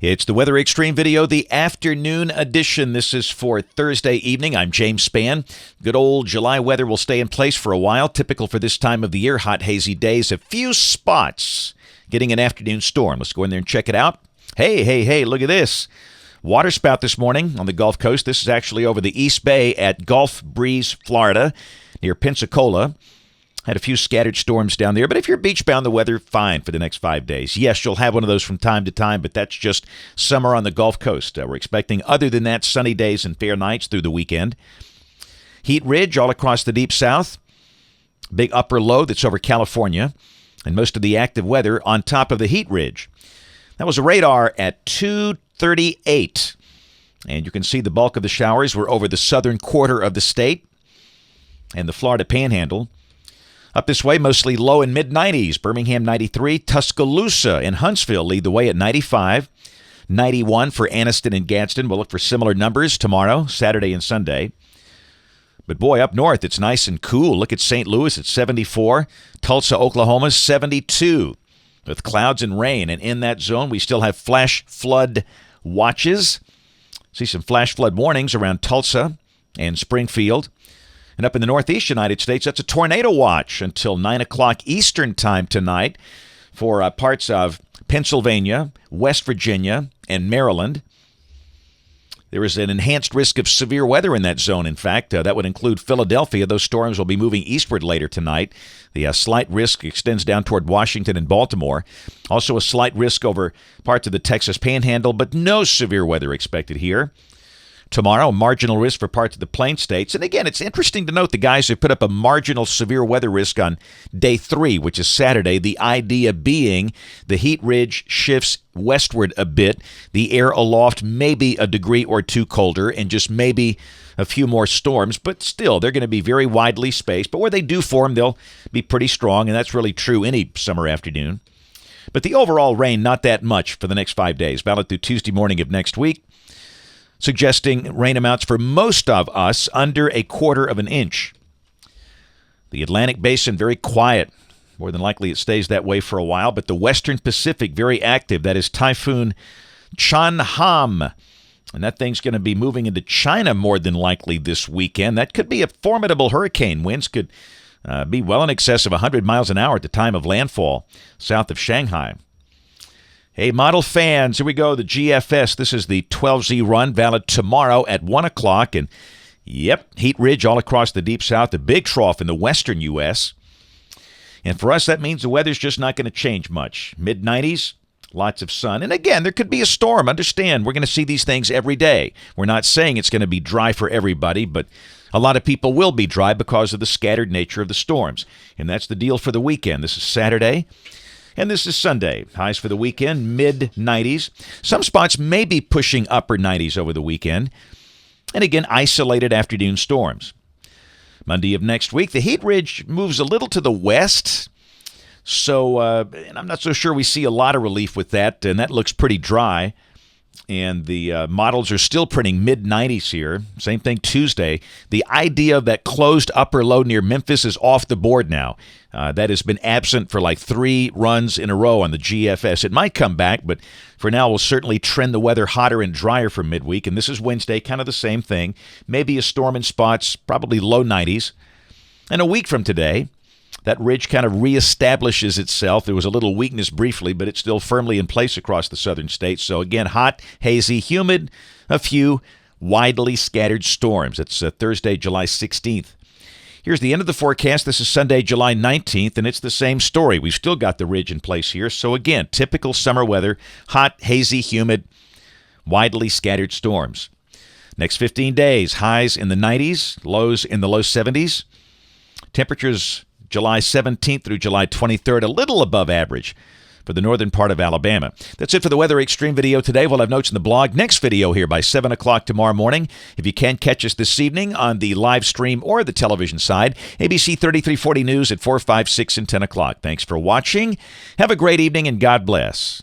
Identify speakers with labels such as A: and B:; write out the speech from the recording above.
A: It's the Weather Xtreme video, the afternoon edition. This is for Thursday evening. I'm James Spann. Good old July weather will stay in place for a while. Typical for this time of the year. Hot, hazy days. A few spots getting an afternoon storm. Let's go in there and check it out. Hey, look at this. Water spout this morning on the Gulf Coast. This is actually over the East Bay at Gulf Breeze, Florida, near Pensacola. Had a few scattered storms down there, but if you're beach-bound, the weather, fine for the next 5 days. Yes, you'll have one of those from time to time, but that's just summer on the Gulf Coast. We're expecting, other than that, sunny days and fair nights through the weekend. Heat ridge all across the deep south. Big upper low that's over California, and most of the active weather on top of the heat ridge. That was a radar at 2:38, and you can see the bulk of the showers were over the southern quarter of the state and the Florida Panhandle. Up this way, mostly low and mid-90s. Birmingham 93, Tuscaloosa and Huntsville lead the way at 95. 91 for Anniston and Gadsden. We'll look for similar numbers tomorrow, Saturday and Sunday. But boy, up north, it's nice and cool. Look at St. Louis at 74. Tulsa, Oklahoma, 72. With clouds and rain. And in that zone, we still have flash flood watches. See some flash flood warnings around Tulsa and Springfield. And up in the northeast United States, that's a tornado watch until 9 o'clock Eastern time tonight for parts of Pennsylvania, West Virginia, and Maryland. There is an enhanced risk of severe weather in that zone, in fact. That would include Philadelphia. Those storms will be moving eastward later tonight. The slight risk extends down toward Washington and Baltimore. Also a slight risk over parts of the Texas Panhandle, but no severe weather expected here. Tomorrow, marginal risk for parts of the Plain States. And again, it's interesting to note the guys who put up a marginal severe weather risk on day 3, which is Saturday. The idea being the heat ridge shifts westward a bit. The air aloft may be a degree or two colder and just maybe a few more storms. But still, they're going to be very widely spaced. But where they do form, they'll be pretty strong. And that's really true any summer afternoon. But the overall rain, not that much for the next 5 days. Valid through Tuesday morning of next week, suggesting rain amounts for most of us under 1/4 of an inch. The Atlantic Basin, very quiet. More than likely it stays that way for a while. But the Western Pacific, very active. That is Typhoon Chanham. And that thing's going to be moving into China more than likely this weekend. That could be a formidable hurricane. Winds could be well in excess of 100 miles an hour at the time of landfall south of Shanghai. Hey, model fans, here we go, the GFS. This is the 12Z run, valid tomorrow at 1 o'clock. And, yep, heat ridge all across the deep south, a big trough in the western U.S. And for us, that means the weather's just not going to change much. Mid-90s, lots of sun. And again, there could be a storm. Understand, we're going to see these things every day. We're not saying it's going to be dry for everybody, but a lot of people will be dry because of the scattered nature of the storms. And that's the deal for the weekend. This is Saturday. And this is Sunday. Highs for the weekend, mid-90s. Some spots may be pushing upper 90s over the weekend. And again, isolated afternoon storms. Monday of next week, the heat ridge moves a little to the west. So, and I'm not so sure we see a lot of relief with that. And that looks pretty dry. And the models are still printing mid-90s here. Same thing Tuesday. The idea of that closed upper low near Memphis is off the board now. That has been absent for like 3 runs in a row on the GFS. It might come back, but for now we'll certainly trend the weather hotter and drier for midweek. And this is Wednesday, kind of the same thing. Maybe a storm in spots, probably low 90s. And a week from today, that ridge kind of reestablishes itself. There was a little weakness briefly, but it's still firmly in place across the southern states. So again, hot, hazy, humid, a few widely scattered storms. It's Thursday, July 16th. Here's the end of the forecast. This is Sunday, July 19th, and it's the same story. We've still got the ridge in place here. So again, typical summer weather, hot, hazy, humid, widely scattered storms. Next 15 days, highs in the 90s, lows in the low 70s. Temperatures July 17th through July 23rd, a little above average for the northern part of Alabama. That's it for the Weather Xtreme video today. We'll have notes in the blog. Next video here by 7 o'clock tomorrow morning. If you can catch us this evening on the live stream or the television side, ABC 3340 News at 4, 5, 6, and 10 o'clock. Thanks for watching. Have a great evening, and God bless.